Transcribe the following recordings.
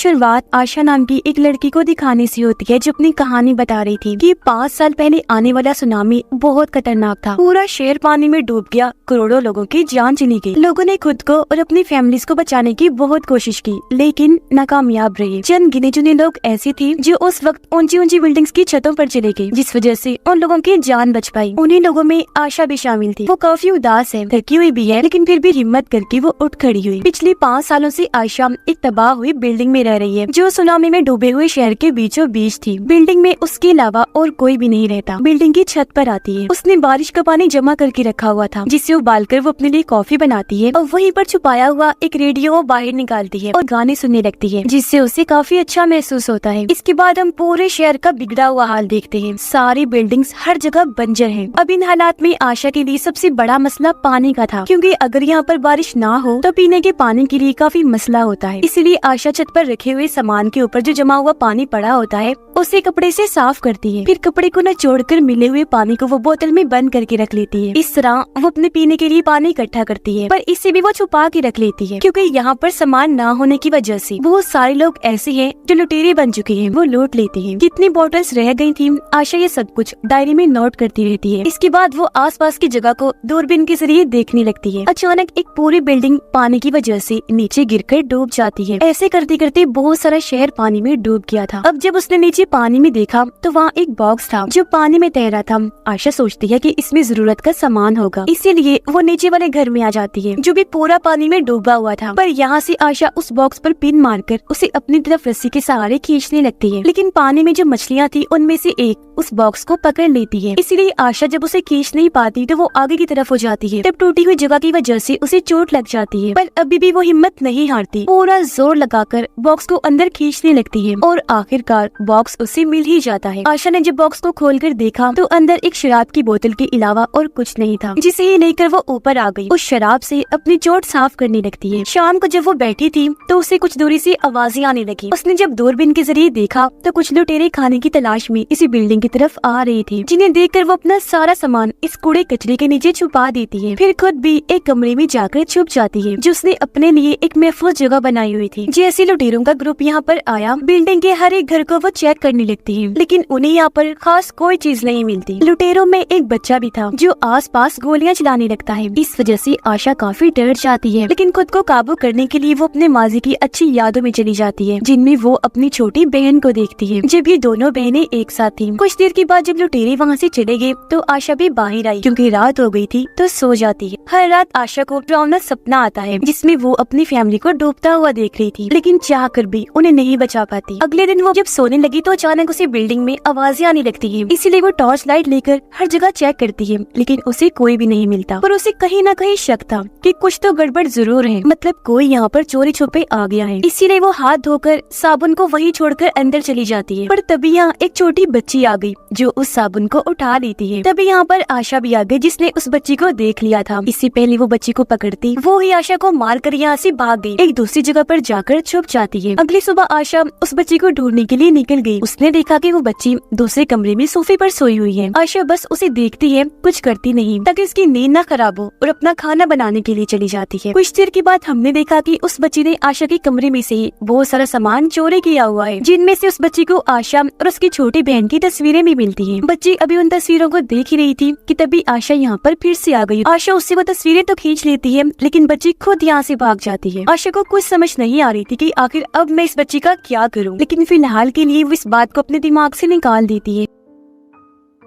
शुरुआत आशा नाम की एक लड़की को दिखाने से होती है, जो अपनी कहानी बता रही थी कि 5 साल पहले आने वाला सुनामी बहुत खतरनाक था। पूरा शहर पानी में डूब गया, करोड़ों लोगों की जान चली गई। लोगों ने खुद को और अपनी फैमिलीज को बचाने की बहुत कोशिश की, लेकिन नाकामयाब रहे। चंद गिने चुने लोग ऐसे थे जो उस वक्त ऊंची ऊंची बिल्डिंग्स की छतों पर चले गए, जिस वजह से उन लोगों की जान बच पाई। उन्हीं लोगों में आशा भी शामिल थी। वो काफी उदास है, थकी हुई भी है, लेकिन फिर भी हिम्मत करके वो उठ खड़ी हुई। पिछले 5 सालों से आशा एक तबाह हुई बिल्डिंग में रह रही है, जो सुनामी में डूबे हुए शहर के बीचों बीच थी। बिल्डिंग में उसके अलावा और कोई भी नहीं रहता। बिल्डिंग की छत पर आती है। उसने बारिश का पानी जमा करके रखा हुआ था, जिससे उबालकर वो अपने लिए कॉफी बनाती है, और वहीं पर छुपाया हुआ एक रेडियो वो बाहर निकालती है और गाने सुनने लगती है, जिससे उसे काफी अच्छा महसूस होता है। इसके बाद हम पूरे शहर का बिगड़ा हुआ हाल देखते हैं। सारी बिल्डिंग्स हर जगह बंजर हैं। अब इन हालात में आशा के लिए सबसे बड़ा मसला पानी का था, क्योंकि अगर यहाँ पर बारिश ना हो तो पीने के पानी के लिए काफी मसला होता है। इसलिए आशा छत पर रखे हुए सामान के ऊपर जो जमा हुआ पानी पड़ा होता है, उसे कपड़े से साफ करती है। फिर कपड़े को निचोड़कर मिले हुए पानी को वो बोतल में बंद करके रख लेती है। इस तरह वो अपने पीने के लिए पानी इकट्ठा करती है, पर इसे भी वो छुपा के रख लेती है, क्योंकि यहाँ पर सामान ना होने की वजह से बहुत सारे लोग ऐसे हैं जो लुटेरे बन चुके हैं, वो लूट लेते हैं। कितनी बॉटल्स रह गई थी, आशा ये सब कुछ डायरी में नोट करती रहती है। इसके बाद वो आसपास की जगह को दूरबीन के जरिए देखने लगती है। अचानक एक पूरी बिल्डिंग पानी की वजह से नीचे गिरकर डूब जाती है। ऐसे करते करते बहुत सारा शहर पानी में डूब गया था। अब जब उसने नीचे पानी में देखा तो वहाँ एक बॉक्स था जो पानी में तैर रहा था। आशा सोचती है कि इसमें जरूरत का सामान होगा, इसीलिए वो नीचे वाले घर में आ जाती है, जो भी पूरा पानी में डूबा हुआ था। पर यहाँ से आशा उस बॉक्स पर पिन मारकर उसे अपनी तरफ रस्सी के सहारे खींचने लगती है, लेकिन पानी में जो मछलियाँ थी उनमें से एक उस बॉक्स को पकड़ लेती है। इसीलिए आशा जब उसे खींच नहीं पाती तो वो आगे की तरफ हो जाती है। तब टूटी हुई जगह की वजह से उसे चोट लग जाती है, पर अभी भी वो हिम्मत नहीं हारती। पूरा जोर लगाकर बॉक्स को अंदर खींचने लगती है और आखिरकार बॉक्स उसे मिल ही जाता है। आशा ने जब बॉक्स को खोलकर देखा तो अंदर एक शराब की बोतल के अलावा और कुछ नहीं था, जिसे ही लेकर वो ऊपर आ गई। उस शराब से अपनी चोट साफ करने लगती है। शाम को जब वो बैठी थी तो उसे कुछ दूरी से आवाजें आने लगी। उसने जब दूरबीन के जरिए देखा तो कुछ लुटेरे खाने की तलाश में इसी बिल्डिंग की तरफ आ रही थी, जिन्हें देखकर वो अपना सारा सामान इस कूड़े कचरे के नीचे छुपा देती है। फिर खुद भी एक कमरे में जाकर छुप जाती है, जो उसने अपने लिए एक महफूज जगह बनाई हुई थी। जैसे लुटेरों का ग्रुप यहाँ पर आया, बिल्डिंग के हर एक घर को वो चेक करने लगती है, लेकिन उन्हें यहाँ पर खास कोई चीज नहीं मिलती। लुटेरों में एक बच्चा भी था जो आसपास गोलियां चलाने लगता है। इस वजह से आशा काफी डर जाती है, लेकिन खुद को काबू करने के लिए वो अपने माजी की अच्छी यादों में चली जाती है, जिनमें वो अपनी छोटी बहन को देखती है, जब ये दोनों बहनें एक साथ थी। कुछ देर के बाद जब लुटेरे वहाँ से चले गए तो आशा भी बाहर आई, क्योंकि रात हो गई थी तो सो जाती है। हर रात आशा को डरावना सपना आता है, जिसमें वो अपनी फैमिली को डूबता हुआ देख रही थी, लेकिन चाह कर भी उन्हें नहीं बचा पाती। अगले दिन वो जब सोने लगी तो अचानक उसे बिल्डिंग में आवाजें आने लगती है। इसीलिए वो टॉर्च लाइट लेकर हर जगह चेक करती है, लेकिन उसे कोई भी नहीं मिलता। पर उसे कहीं न कहीं शक था कि कुछ तो गड़बड़ जरूर है, मतलब कोई यहाँ पर चोरी छुपे आ गया है। इसीलिए वो हाथ धोकर साबुन को वहीं छोड़कर अंदर चली जाती है। पर तभी यहाँ एक छोटी बच्ची आ गई जो उस साबुन को उठा लेती है। तभी यहाँ पर आशा भी आ गई, जिसने उस बच्ची को देख लिया था। इससे पहले वो बच्ची को पकड़ती, वो ही आशा को मारकर यहाँ से भाग गई, एक दूसरी जगह पर जाकर छुप जाती है। अगली सुबह आशा उस बच्ची को ढूंढने के लिए निकल गई। उसने देखा कि वो बच्ची दूसरे कमरे में सोफे पर सोई हुई है। आशा बस उसे देखती है, कुछ करती नहीं, ताकि उसकी नींद न खराब हो, और अपना खाना बनाने के लिए चली जाती है। कुछ देर के बाद हमने देखा कि उस बच्ची ने आशा के कमरे में से बहुत सारा सामान चोरी किया हुआ है, जिनमें से उस बच्ची को आशा और उसकी छोटी बहन की तस्वीरें भी मिलती हैं। बच्ची अभी उन तस्वीरों को देख ही रही थी कि तभी आशा यहाँ पर फिर से आ गई। आशा उससे वो तस्वीरें तो खींच लेती है, लेकिन बच्ची खुद यहाँ से भाग जाती है। आशा को कुछ समझ नहीं आ रही थी कि आखिर अब मैं इस बच्ची का क्या करूँ, लेकिन फिलहाल के लिए वो इस बात को अपने दिमाग से निकाल देती है।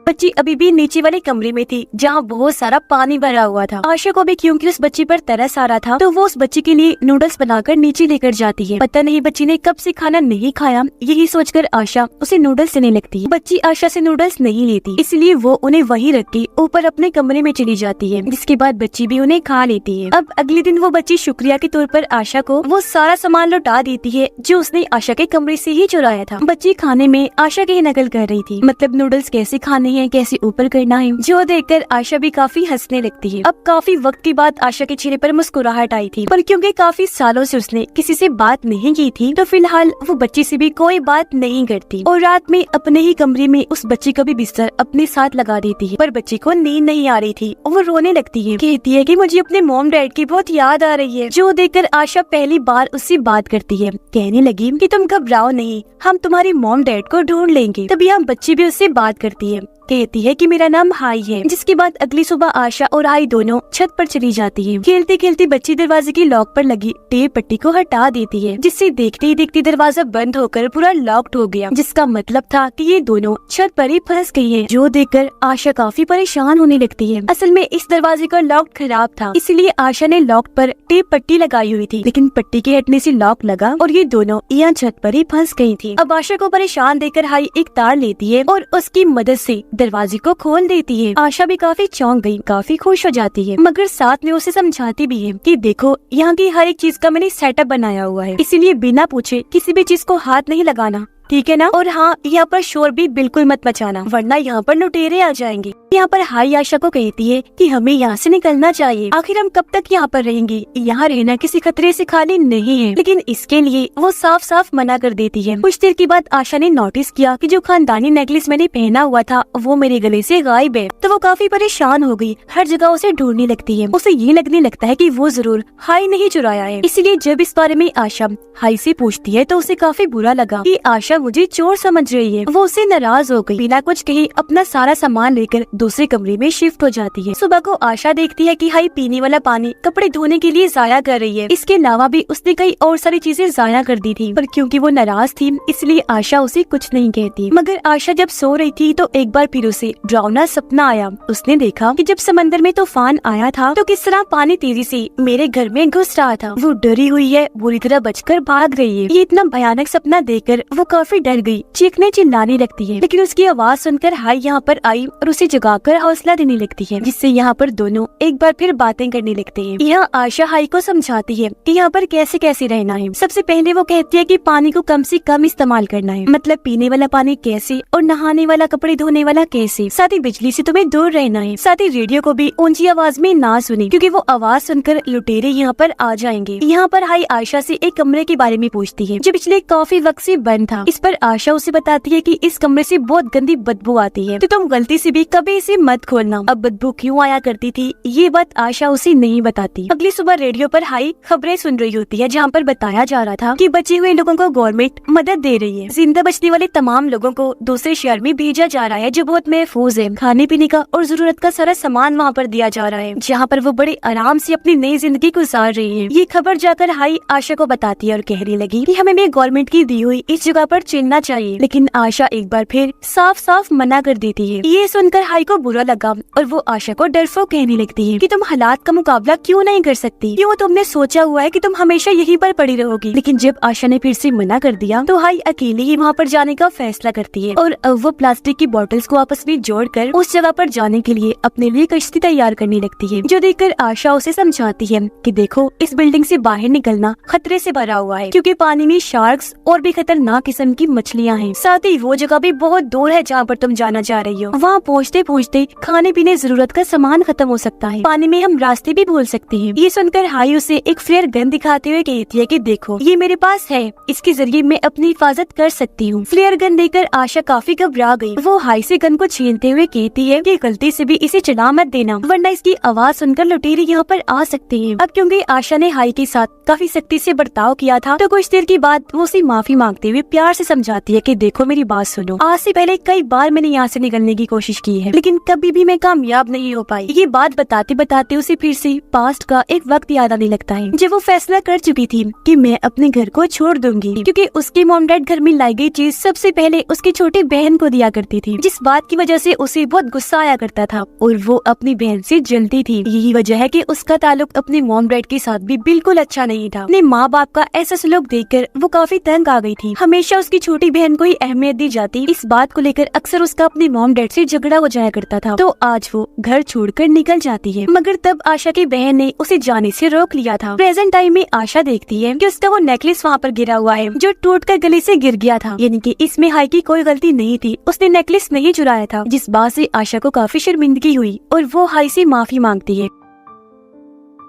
बच्ची अभी भी नीचे वाले कमरे में थी, जहाँ बहुत सारा पानी भरा हुआ था। आशा को भी क्योंकि उस बच्ची पर तरस आ रहा था, तो वो उस बच्ची के लिए नूडल्स बनाकर नीचे लेकर जाती है। पता नहीं बच्ची ने कब से खाना नहीं खाया, यही सोचकर आशा उसे नूडल्स देने लगती है। बच्ची आशा से नूडल्स नहीं लेती, इसलिए वो उन्हें वहीं रख के ऊपर अपने कमरे में चली जाती है, जिसके बाद बच्ची भी उन्हें खा लेती है। अब अगले दिन वो बच्ची शुक्रिया के तौर पर आशा को वो सारा सामान लौटा देती है जो उसने आशा के कमरे से ही चुराया था। बच्ची खाने में आशा की नकल कर रही थी, मतलब नूडल्स कैसे खाने है, कैसे ऊपर करना है, जो देखकर आशा भी काफी हंसने लगती है। अब काफी वक्त के बाद आशा के चेहरे पर मुस्कुराहट आई थी, पर क्योंकि काफी सालों से उसने किसी से बात नहीं की थी तो फिलहाल वो बच्ची से भी कोई बात नहीं करती और रात में अपने ही कमरे में उस बच्ची का भी बिस्तर अपने साथ लगा देती है। पर बच्ची को नींद नहीं आ रही थी और वो रोने लगती है, कहती है कि मुझे अपने मॉम डैड की बहुत याद आ रही है। जो देखकर आशा पहली बार उससे बात करती है, कहने लगी कि तुम घबराओ नहीं, हम तुम्हारी मॉम डैड को ढूंढ लेंगे। तभी हम बच्ची भी उससे बात करती है, कहती है कि मेरा नाम हाई है। जिसके बाद अगली सुबह आशा और हाई दोनों छत पर चली जाती है। खेलते खेलते बच्ची दरवाजे की लॉक पर लगी टेप पट्टी को हटा देती है, जिससे देखते ही देखते दरवाजा बंद होकर पूरा लॉक्ड हो गया, जिसका मतलब था कि ये दोनों छत पर ही फंस गई है। जो देखकर आशा काफी परेशान होने लगती है। असल में इस दरवाजे का लॉक खराब था, इसलिए आशा ने लॉक पर टेप पट्टी लगाई हुई थी, लेकिन पट्टी के हटने से लॉक लगा और ये दोनों यहाँ छत पर ही फंस गई थी। अब आशा को परेशान देखकर हाई एक तार लेती है और उसकी मदद से दरवाजे को खोल देती है। आशा भी काफी चौंक गई, काफी खुश हो जाती है, मगर साथ में उसे समझाती भी है कि देखो यहाँ की हर एक चीज का मैंने सेटअप बनाया हुआ है, इसीलिए बिना पूछे किसी भी चीज को हाथ नहीं लगाना, ठीक है ना। और हाँ, यहाँ पर शोर भी बिल्कुल मत मचाना, वरना यहाँ पर लुटेरे आ जाएंगे। यहाँ पर हाई आशा को कहती है कि हमें यहाँ से निकलना चाहिए, आखिर हम कब तक यहाँ पर रहेंगे, यहाँ रहना किसी खतरे से खाली नहीं है। लेकिन इसके लिए वो साफ साफ मना कर देती है। कुछ देर के बाद आशा ने नोटिस किया कि जो खानदानी नेकलेस मैंने पहना हुआ था वो मेरे गले से गायब है, तो वो काफी परेशान हो गई, हर जगह उसे ढूंढने लगती है। उसे ये लगने लगता है कि वो जरूर हाई नहीं चुराया है। इसलिए जब इस बारे में आशा हाई से पूछती है तो उसे काफी बुरा लगा कि आशा मुझे चोर समझ रही है। वो उससे नाराज हो गई, बिना कुछ कहे अपना सारा सामान लेकर दूसरे कमरे में शिफ्ट हो जाती है। सुबह को आशा देखती है कि हाई पीने वाला पानी कपड़े धोने के लिए जाया कर रही है। इसके अलावा भी उसने कई और सारी चीजें जाया कर दी थी, पर क्योंकि वो नाराज थी इसलिए आशा उसे कुछ नहीं कहती। मगर आशा जब सो रही थी तो एक बार फिर उसे डरावना सपना आया। उसने देखा कि जब समंदर में तूफान आया था तो किस तरह पानी तेजी से मेरे घर में घुस रहा था। वो डरी हुई है, बुरी तरह बचकर भाग रही है। ये इतना भयानक सपना देखकर वो काफी डर गई, चीखने चिल्लाने लगती है। लेकिन उसकी आवाज सुनकर हाई यहाँ पर आई और उसे जगाकर हौसला देने लगती है, जिससे यहाँ पर दोनों एक बार फिर बातें करने लगते हैं। यहाँ आशा हाई को समझाती है कि यहाँ पर कैसे कैसे रहना है। सबसे पहले वो कहती है कि पानी को कम से कम इस्तेमाल करना है, मतलब पीने वाला पानी कैसे और नहाने वाला, कपड़े धोने वाला कैसे। साथ ही बिजली से तुम्हें दूर रहना है। साथ ही रेडियो को भी ऊंची आवाज में ना सुने, क्योंकि वो आवाज सुनकर लुटेरे यहाँ पर आ जाएंगे। यहाँ पर हाई आशा से एक कमरे के बारे में पूछती है जो पिछले काफी वक्त से बंद था। इस पर आशा उसे बताती है कि इस कमरे से बहुत गंदी बदबू आती है, तो तुम गलती से भी कभी इसे मत खोलना। अब बदबू क्यों आया करती थी ये बात आशा उसे नहीं बताती। अगली सुबह रेडियो पर हाई खबरें सुन रही होती है, जहाँ पर बताया जा रहा था कि बचे हुए लोगों को गवर्नमेंट मदद दे रही है। जिंदा बचने वाले तमाम लोगों को दूसरे शहर में भेजा जा रहा है जो बहुत महफूज है। खाने पीने का और जरूरत का सारा सामान वहाँ पर दिया जा रहा है, जहाँ पर वो बड़े आराम से अपनी नई जिंदगी गुजार रही है। ये खबर जाकर हाई आशा को बताती है और कहने लगी कि हमें भी गवर्नमेंट की दी हुई इस जगह पर चुनना चाहिए। लेकिन आशा एक बार फिर साफ साफ मना कर देती है। ये सुनकर हाई को बुरा लगा और वो आशा को डरपोक कहने लगती है कि तुम हालात का मुकाबला क्यों नहीं कर सकती, क्यों तुमने सोचा हुआ है कि तुम हमेशा यहीं पर पड़ी रहोगी। लेकिन जब आशा ने फिर से मना कर दिया तो हाई अकेले ही वहाँ पर जाने का फैसला करती है और वो प्लास्टिक की बोतल्स को आपस में जोड़कर उस जगह पर जाने के लिए अपने लिए कश्ती तैयार करने लगती है। जो देखकर आशा उसे समझाती है कि देखो, इस बिल्डिंग से बाहर निकलना खतरे से भरा हुआ है, क्योंकि पानी में शार्क्स और भी खतरनाक किस्म की मछलियाँ हैं। साथ ही वो जगह भी बहुत दूर है जहाँ पर तुम जाना चाह रही हो। वहाँ पहुँचते पहुँचते खाने पीने जरूरत का सामान खत्म हो सकता है, पानी में हम रास्ते भी भूल सकते हैं। ये सुनकर हाई उसे एक फ्लेयर गन दिखाते हुए कहती है कि देखो, ये मेरे पास है, इसके जरिए मैं अपनी हिफाजत कर सकती हूँ। फ्लेयर गन देकर आशा काफी घबरा गई। वो हाई से गन को छीनते हुए कहती है कि गलती से भी इसे चला मत देना, वरना इसकी आवाज सुनकर लुटेरे यहाँ पर आ सकते हैं। अब क्योंकि आशा ने हाई के साथ काफी सख्ती से बर्ताव किया था, तो कुछ देर के बाद वो उसे माफी मांगते हुए प्यार से समझाती है कि देखो, मेरी बात सुनो, आज से पहले कई बार मैंने यहाँ से निकलने की कोशिश की है, लेकिन कभी भी मैं कामयाब नहीं हो पाई। ये बात बताते बताते उसे फिर से पास्ट का एक वक्त याद आने लगता है जब वो फैसला कर चुकी थी कि मैं अपने घर को छोड़ दूंगी, क्योंकि उसके मॉम डैड घर में लाई गई चीज सबसे पहले उसकी छोटी बहन को दिया करती थी, जिस बात की वजह से उसे बहुत गुस्सा आया करता था और वो अपनी बहन से जलती थी। यही वजह है कि उसका ताल्लुक अपने मॉम डैड के साथ भी बिल्कुल अच्छा नहीं था। अपने माँ बाप का ऐसा सलूक देखकर वो काफी तंग आ गई थी। हमेशा उसकी छोटी बहन को ही अहमियत दी जाती, इस बात को लेकर अक्सर उसका अपने मॉम डैड से झगड़ा हो जाया करता था। तो आज वो घर छोड़कर निकल जाती है, मगर तब आशा की बहन ने उसे जाने से रोक लिया था। प्रेजेंट टाइम में आशा देखती है कि उसका वो नेकलेस वहाँ पर गिरा हुआ है जो टूटकर गले से गिर गया था, यानी कि इसमें हाई की कोई गलती नहीं थी, उसने नेकलेस नहीं चुराया था। जिस बात से आशा को काफी शर्मिंदगी हुई और वो हाई से माफी मांगती है।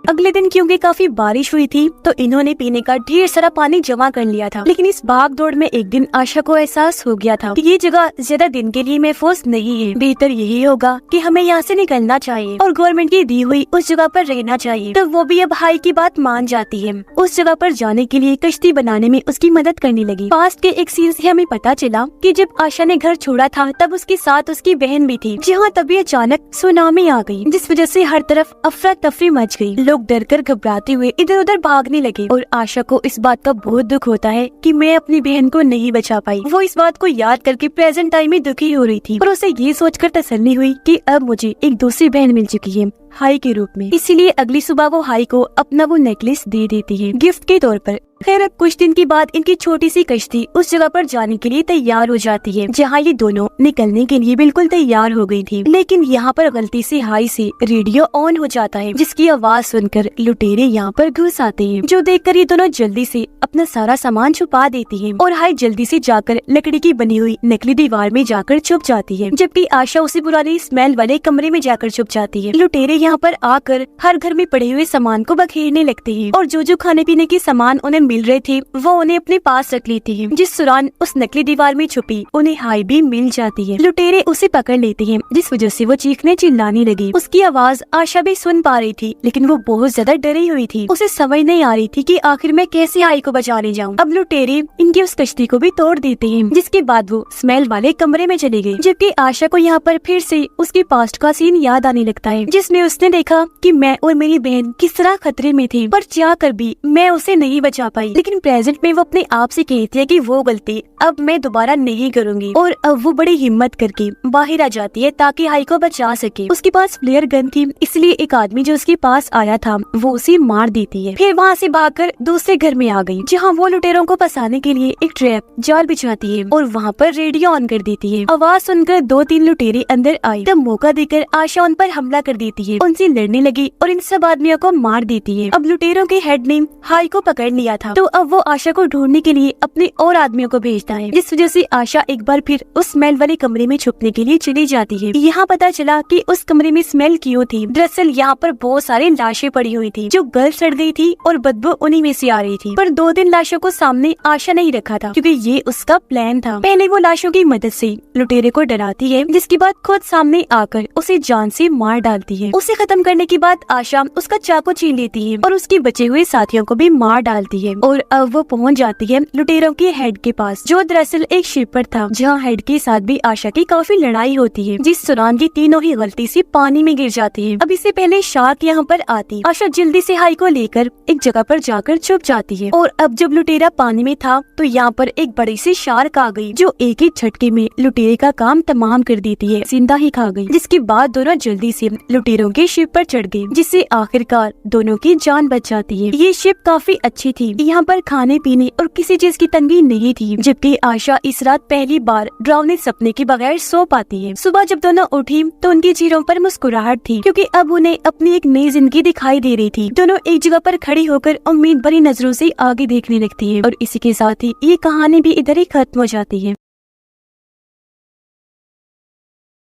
अगले दिन क्योंकि काफी बारिश हुई थी तो इन्होंने पीने का ढेर सारा पानी जमा कर लिया था, लेकिन इस भाग दौड़ में एक दिन आशा को एहसास हो गया था कि ये जगह ज्यादा दिन के लिए महफूज नहीं है, बेहतर यही होगा कि हमें यहाँ से निकलना चाहिए और गवर्नमेंट की दी हुई उस जगह पर रहना चाहिए। तो वो भी अब हाई की बात मान जाती है। उस जगह पर जाने के लिए कश्ती बनाने में उसकी मदद करने लगी। पास्ट के एक सीन से हमें पता चला कि जब आशा ने घर छोड़ा था तब उसके साथ उसकी बहन भी थी, जहाँ तभी अचानक सुनामी आ गई, जिस वजह से हर तरफ अफरा तफरी मच गई। लोग डरकर घबराते हुए इधर उधर भागने लगे और आशा को इस बात का बहुत दुख होता है कि मैं अपनी बहन को नहीं बचा पाई। वो इस बात को याद करके प्रेजेंट टाइम में दुखी हो रही थी, पर उसे ये सोचकर तसल्ली हुई कि अब मुझे एक दूसरी बहन मिल चुकी है हाई के रूप में। इसीलिए अगली सुबह वो हाई को अपना वो नेकलेस दे देती है गिफ्ट के तौर पर। खैर अब कुछ दिन के बाद इनकी छोटी सी कश्ती उस जगह पर जाने के लिए तैयार हो जाती है जहाँ ये दोनों निकलने के लिए बिल्कुल तैयार हो गई थी। लेकिन यहाँ पर गलती से हाई से रेडियो ऑन हो जाता है, जिसकी आवाज सुनकर लुटेरे यहाँ पर घुस आते हैं, जो देखकर ये दोनों जल्दी से अपना सारा सामान छुपा देती है और हाई जल्दी से जाकर लकड़ी की बनी हुई नकली दीवार में जाकर छुप जाती है, जबकि आशा उसी पुरानी स्मेल वाले कमरे में जाकर छुप जाती है। लुटेरे यहाँ पर आकर हर घर में पड़े हुए सामान को बखेरने लगते हैं और जो जो खाने पीने के सामान उन्हें मिल रहे थे वो उन्हें अपने पास रख लेती है। जिस दौरान उस नकली दीवार में छुपी उन्हें हाई भी मिल जाती है। लुटेरे उसे पकड़ लेते हैं, जिस वजह से वो चीखने चिल्लाने लगी। उसकी आवाज आशा भी सुन पा रही थी, लेकिन वो बहुत ज्यादा डरी हुई थी। उसे समझ नहीं आ रही थी कि आखिर मैं कैसे हाई को बचाने जाऊँ। अब लुटेरे इनकी उस कश्ती को भी तोड़ देते हैं, जिसके बाद वो स्मेल वाले कमरे में चले गए। जबकि आशा को यहाँ पर फिर से उसके पास्ट का सीन याद आने लगता है, जिसमें उसने देखा कि मैं और मेरी बहन किस तरह खतरे में थे, पर जाकर भी मैं उसे नहीं बचा पाई। लेकिन प्रेजेंट में वो अपने आप से कहती है कि वो गलती अब मैं दोबारा नहीं करूंगी, और अब वो बड़ी हिम्मत करके बाहर आ जाती है ताकि हाई को बचा सके। उसके पास फ्लेयर गन थी, इसलिए एक आदमी जो उसके पास आया था वो उसे मार देती है। फिर वहाँ से भागकर दूसरे घर में आ गई, जहाँ वो लुटेरों को फंसाने के लिए एक ट्रैप जाल बिछाती है और वहाँ पर रेडियो ऑन कर देती है। आवाज सुनकर 2-3 लुटेरे अंदर आई, तब मौका देकर आशा उन पर हमला कर देती है, उनसे लड़ने लगी और इन सब आदमियों को मार देती है। अब लुटेरों के हेड ने हाई को पकड़ लिया था, तो अब वो आशा को ढूंढने के लिए अपने और आदमियों को भेजता है, जिस वजह से आशा एक बार फिर उस स्मेल वाले कमरे में छुपने के लिए चली जाती है। यहाँ पता चला कि उस कमरे में स्मेल क्यों थी। दरअसल यहाँ पर बहुत सारी लाशें पड़ी हुई थी जो गल सड़ गई थी और बदबू उन्हीं में से आ रही थी। पर 2 दिन लाशों को सामने आशा नहीं रखा था, क्योंकि ये उसका प्लान था। पहले वो लाशों की मदद से लुटेरे को डराती है, जिसके बाद खुद सामने आकर उसे जान से मार डालती है। उसे खत्म करने के बाद आशा उसका चाकू छीन लेती है और उसके बचे हुए साथियों को भी मार डालती है। और अब वो पहुंच जाती है लुटेरों के हेड के पास, जो दरअसल एक शिपर था, जहाँ हेड के साथ भी आशा की काफी लड़ाई होती है, जिस दौरान ये तीनों ही गलती से पानी में गिर जाती है। अब इससे पहले शार्क यहाँ पर आती, आशा जल्दी से हाई को लेकर एक जगह पर जाकर छुप जाती है। और अब जब लुटेरा पानी में था तो यहाँ पर एक बड़ी सी शार्क आ गई, जो एक ही झटके में लुटेरे का काम तमाम कर देती है, जिंदा ही खा गई। जिसके बाद दोनों जल्दी से लुटेरों के शिप पर चढ़ गए, जिससे आखिरकार दोनों की जान बच जाती है। ये शिप काफी अच्छी थी, यहाँ पर खाने पीने और किसी चीज की तंगी नहीं थी। जबकि आशा इस रात पहली बार डरावने सपने के बगैर सो पाती है। सुबह जब दोनों उठी तो उनके चेहरों पर मुस्कुराहट थी, क्योंकि अब उन्हें अपनी एक नई जिंदगी दिखाई दे रही थी। दोनों एक जगह पर खड़ी होकर उम्मीद भरी नजरों से आगे देखने लगती है। और इसी के साथ ही ये कहानी भी इधर ही खत्म हो जाती है।